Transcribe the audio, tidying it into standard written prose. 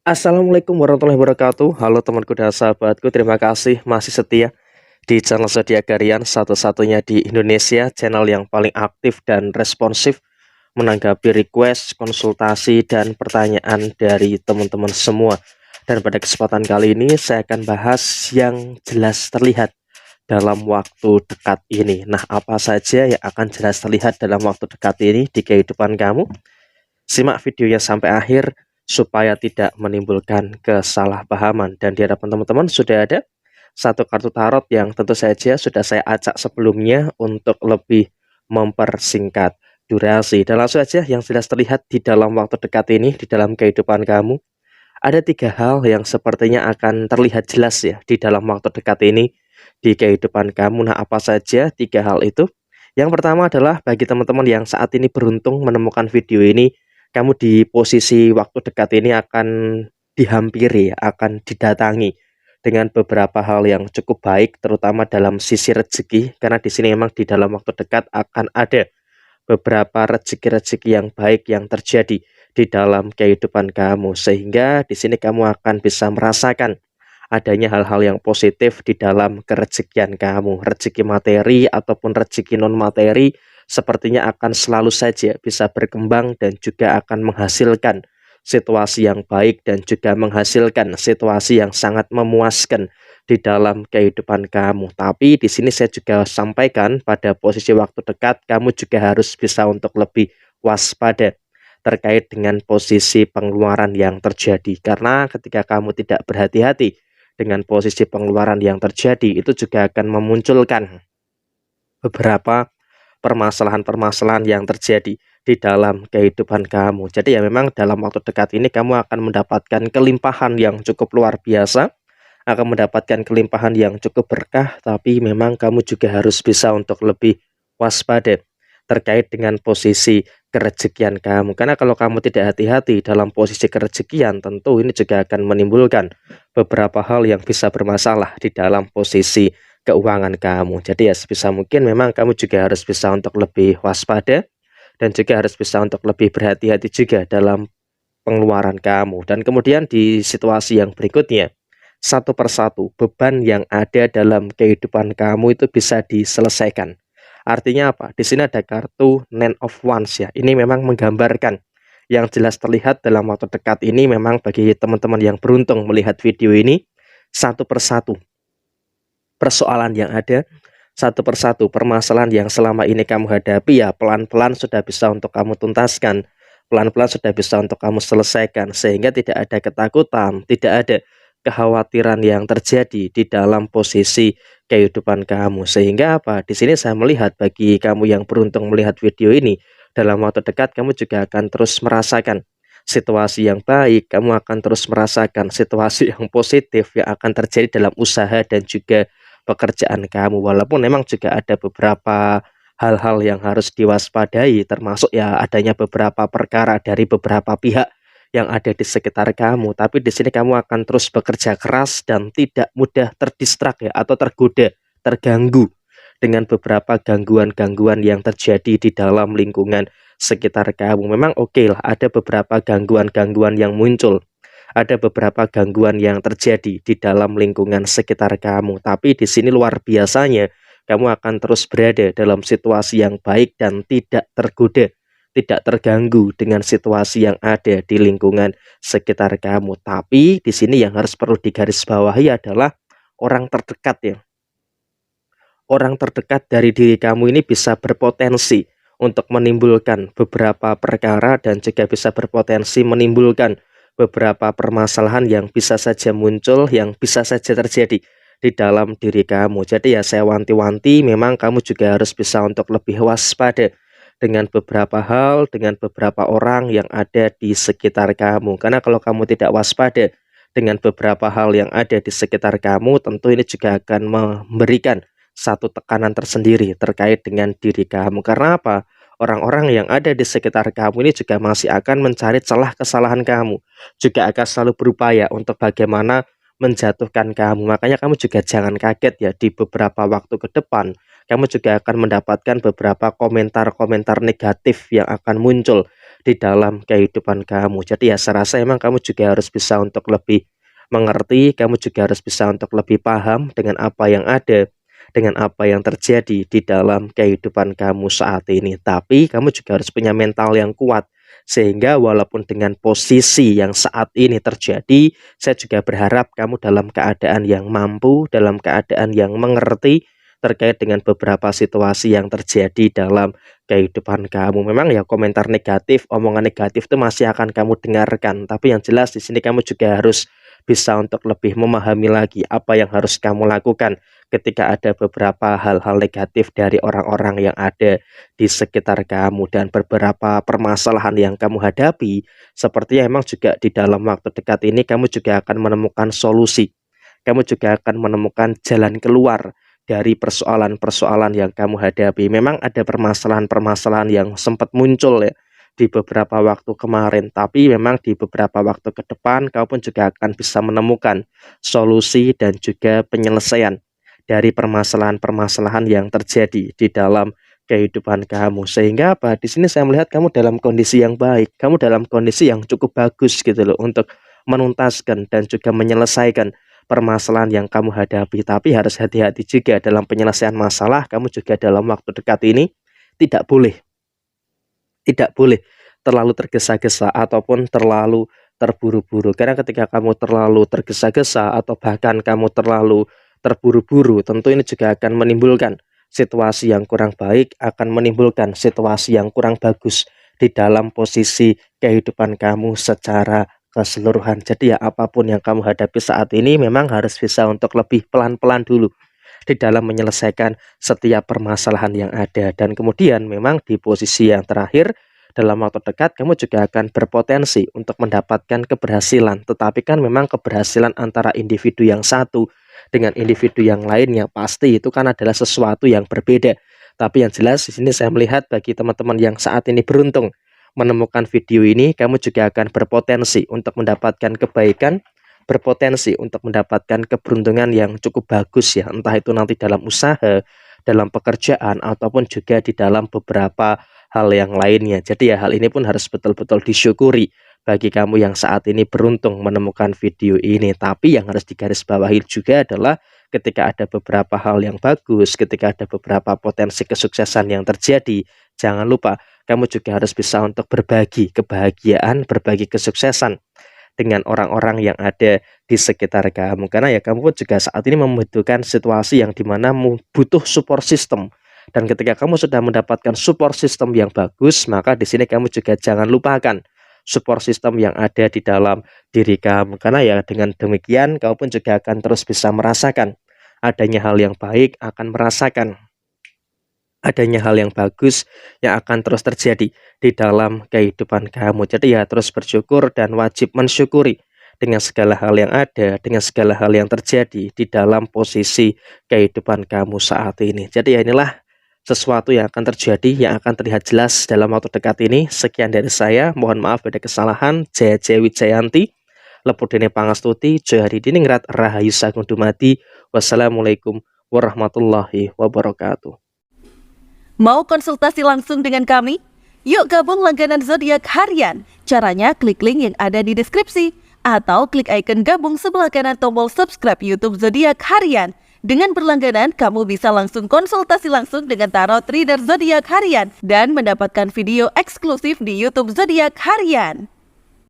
Assalamualaikum warahmatullahi wabarakatuh. Halo temanku dan sahabatku, terima kasih masih setia di channel Zodiak Harian, satu-satunya di Indonesia, channel yang paling aktif dan responsif menanggapi request, konsultasi, dan pertanyaan dari teman-teman semua. Dan pada kesempatan kali ini saya akan bahas yang jelas terlihat dalam waktu dekat ini. Nah, apa saja yang akan jelas terlihat dalam waktu dekat ini di kehidupan kamu? Simak videonya sampai akhir supaya tidak menimbulkan kesalahpahaman. Dan di hadapan teman-teman sudah ada satu kartu tarot yang tentu saja sudah saya acak sebelumnya untuk lebih mempersingkat durasi. Dan langsung saja yang jelas terlihat di dalam waktu dekat ini di dalam kehidupan kamu. Ada tiga hal yang sepertinya akan terlihat jelas ya di dalam waktu dekat ini di kehidupan kamu. Nah, apa saja tiga hal itu? Yang pertama adalah bagi teman-teman yang saat ini beruntung menemukan video ini, kamu di posisi waktu dekat ini akan dihampiri, akan didatangi dengan beberapa hal yang cukup baik, terutama dalam sisi rezeki, karena di sini memang di dalam waktu dekat akan ada beberapa rezeki-rezeki yang baik yang terjadi di dalam kehidupan kamu, sehingga di sini kamu akan bisa merasakan adanya hal-hal yang positif di dalam kerezekian kamu. Rezeki materi ataupun rezeki non materi sepertinya akan selalu saja bisa berkembang dan juga akan menghasilkan situasi yang baik dan juga menghasilkan situasi yang sangat memuaskan di dalam kehidupan kamu. Tapi di sini saya juga sampaikan pada posisi waktu dekat kamu juga harus bisa untuk lebih waspada terkait dengan posisi pengeluaran yang terjadi. Karena ketika kamu tidak berhati-hati dengan posisi pengeluaran yang terjadi, itu juga akan memunculkan beberapa permasalahan-permasalahan yang terjadi di dalam kehidupan kamu. Jadi ya memang dalam waktu dekat ini kamu akan mendapatkan kelimpahan yang cukup luar biasa, akan mendapatkan kelimpahan yang cukup berkah, tapi memang kamu juga harus bisa untuk lebih waspada terkait dengan posisi kerezekian kamu. Karena kalau kamu tidak hati-hati dalam posisi kerezekian, tentu ini juga akan menimbulkan beberapa hal yang bisa bermasalah di dalam posisi keuangan kamu. Jadi ya sebisa mungkin memang kamu juga harus bisa untuk lebih waspada dan juga harus bisa untuk lebih berhati-hati juga dalam pengeluaran kamu. Dan kemudian di situasi yang berikutnya, satu persatu beban yang ada dalam kehidupan kamu itu bisa diselesaikan. Artinya apa? Di sini ada kartu Nine of Wands ya. Ini memang menggambarkan yang jelas terlihat dalam waktu dekat ini memang bagi teman-teman yang beruntung melihat video ini, satu persatu persoalan yang ada, satu persatu permasalahan yang selama ini kamu hadapi ya pelan-pelan sudah bisa untuk kamu tuntaskan, pelan-pelan sudah bisa untuk kamu selesaikan, sehingga tidak ada ketakutan, tidak ada kekhawatiran yang terjadi di dalam posisi kehidupan kamu. Sehingga apa? Di sini saya melihat bagi kamu yang beruntung melihat video ini, dalam waktu dekat kamu juga akan terus merasakan situasi yang baik, kamu akan terus merasakan situasi yang positif yang akan terjadi dalam usaha dan juga pekerjaan kamu. Walaupun memang juga ada beberapa hal-hal yang harus diwaspadai, termasuk ya adanya beberapa perkara dari beberapa pihak yang ada di sekitar kamu. Tapi di sini kamu akan terus bekerja keras dan tidak mudah terdistrak ya atau tergoda, terganggu dengan beberapa gangguan-gangguan yang terjadi di dalam lingkungan sekitar kamu. Memang oke lah, ada beberapa gangguan-gangguan yang muncul, ada beberapa gangguan yang terjadi di dalam lingkungan sekitar kamu. Tapi di sini luar biasanya, kamu akan terus berada dalam situasi yang baik dan tidak tergoda, tidak terganggu dengan situasi yang ada di lingkungan sekitar kamu. Tapi di sini yang harus perlu digarisbawahi adalah orang terdekat ya. Orang terdekat dari diri kamu ini bisa berpotensi untuk menimbulkan beberapa perkara dan juga bisa berpotensi menimbulkan beberapa permasalahan yang bisa saja muncul, yang bisa saja terjadi di dalam diri kamu. Jadi ya saya wanti-wanti memang kamu juga harus bisa untuk lebih waspada dengan beberapa hal, dengan beberapa orang yang ada di sekitar kamu. Karena kalau kamu tidak waspada dengan beberapa hal yang ada di sekitar kamu, tentu ini juga akan memberikan satu tekanan tersendiri terkait dengan diri kamu. Karena apa? Orang-orang yang ada di sekitar kamu ini juga masih akan mencari celah kesalahan kamu, juga akan selalu berupaya untuk bagaimana menjatuhkan kamu. Makanya kamu juga jangan kaget ya, di beberapa waktu ke depan kamu juga akan mendapatkan beberapa komentar-komentar negatif yang akan muncul di dalam kehidupan kamu. Jadi ya saya rasa emang kamu juga harus bisa untuk lebih mengerti, kamu juga harus bisa untuk lebih paham dengan apa yang ada, dengan apa yang terjadi di dalam kehidupan kamu saat ini. Tapi kamu juga harus punya mental yang kuat, sehingga walaupun dengan posisi yang saat ini terjadi, saya juga berharap kamu dalam keadaan yang mampu, dalam keadaan yang mengerti terkait dengan beberapa situasi yang terjadi dalam kehidupan kamu. Memang ya komentar negatif, omongan negatif itu masih akan kamu dengarkan, tapi yang jelas di sini kamu juga harus bisa untuk lebih memahami lagi apa yang harus kamu lakukan ketika ada beberapa hal-hal negatif dari orang-orang yang ada di sekitar kamu dan beberapa permasalahan yang kamu hadapi. Sepertinya memang juga di dalam waktu dekat ini kamu juga akan menemukan solusi. Kamu juga akan menemukan jalan keluar dari persoalan-persoalan yang kamu hadapi. Memang ada permasalahan-permasalahan yang sempat muncul ya di beberapa waktu kemarin, tapi memang di beberapa waktu ke depan kamu pun juga akan bisa menemukan solusi dan juga penyelesaian dari permasalahan-permasalahan yang terjadi di dalam kehidupan kamu. Sehingga apa? Di sini saya melihat kamu dalam kondisi yang baik, kamu dalam kondisi yang cukup bagus gitu loh untuk menuntaskan dan juga menyelesaikan permasalahan yang kamu hadapi. Tapi harus hati-hati juga dalam penyelesaian masalah. Kamu juga dalam waktu dekat ini tidak boleh terlalu tergesa-gesa ataupun terlalu terburu-buru. Karena ketika kamu terlalu tergesa-gesa atau bahkan kamu terlalu terburu-buru, tentu ini juga akan menimbulkan situasi yang kurang baik, akan menimbulkan situasi yang kurang bagus di dalam posisi kehidupan kamu secara keseluruhan. Jadi ya apapun yang kamu hadapi saat ini memang harus bisa untuk lebih pelan-pelan dulu di dalam menyelesaikan setiap permasalahan yang ada. Dan kemudian memang di posisi yang terakhir, dalam waktu dekat kamu juga akan berpotensi untuk mendapatkan keberhasilan. Tetapi kan memang keberhasilan antara individu yang satu dengan individu yang lainnya pasti itu kan adalah sesuatu yang berbeda. Tapi yang jelas di sini saya melihat bagi teman-teman yang saat ini beruntung menemukan video ini, kamu juga akan berpotensi untuk mendapatkan kebaikan, berpotensi untuk mendapatkan keberuntungan yang cukup bagus ya, entah itu nanti dalam usaha, dalam pekerjaan, ataupun juga di dalam beberapa hal yang lainnya. Jadi ya hal ini pun harus betul-betul disyukuri bagi kamu yang saat ini beruntung menemukan video ini. Tapi yang harus digarisbawahi juga adalah ketika ada beberapa hal yang bagus, ketika ada beberapa potensi kesuksesan yang terjadi, jangan lupa kamu juga harus bisa untuk berbagi kebahagiaan, berbagi kesuksesan dengan orang-orang yang ada di sekitar kamu. Karena ya kamu pun juga saat ini membutuhkan situasi yang dimana butuh support system. Dan ketika kamu sudah mendapatkan support system yang bagus, maka di sini kamu juga jangan lupakan support system yang ada di dalam diri kamu. Karena ya dengan demikian kamu pun juga akan terus bisa merasakan adanya hal yang baik, akan merasakan adanya hal yang bagus yang akan terus terjadi di dalam kehidupan kamu. Jadi ya terus bersyukur dan wajib mensyukuri dengan segala hal yang ada, dengan segala hal yang terjadi di dalam posisi kehidupan kamu saat ini. Jadi ya inilah sesuatu yang akan terjadi, yang akan terlihat jelas dalam waktu dekat ini. Sekian dari saya, mohon maaf ada kesalahan. Jaya Jaya Wijayanti, Lepudene Pangastuti, Johari Diningrat, Rahayu Sagung Dumadi. Wassalamualaikum warahmatullahi wabarakatuh. Mau konsultasi langsung dengan kami? Yuk gabung langganan zodiak harian. Caranya klik link yang ada di deskripsi atau klik icon gabung sebelah kanan tombol subscribe YouTube Zodiak Harian. Dengan berlangganan, kamu bisa langsung konsultasi langsung dengan tarot reader Zodiak Harian dan mendapatkan video eksklusif di YouTube Zodiak Harian.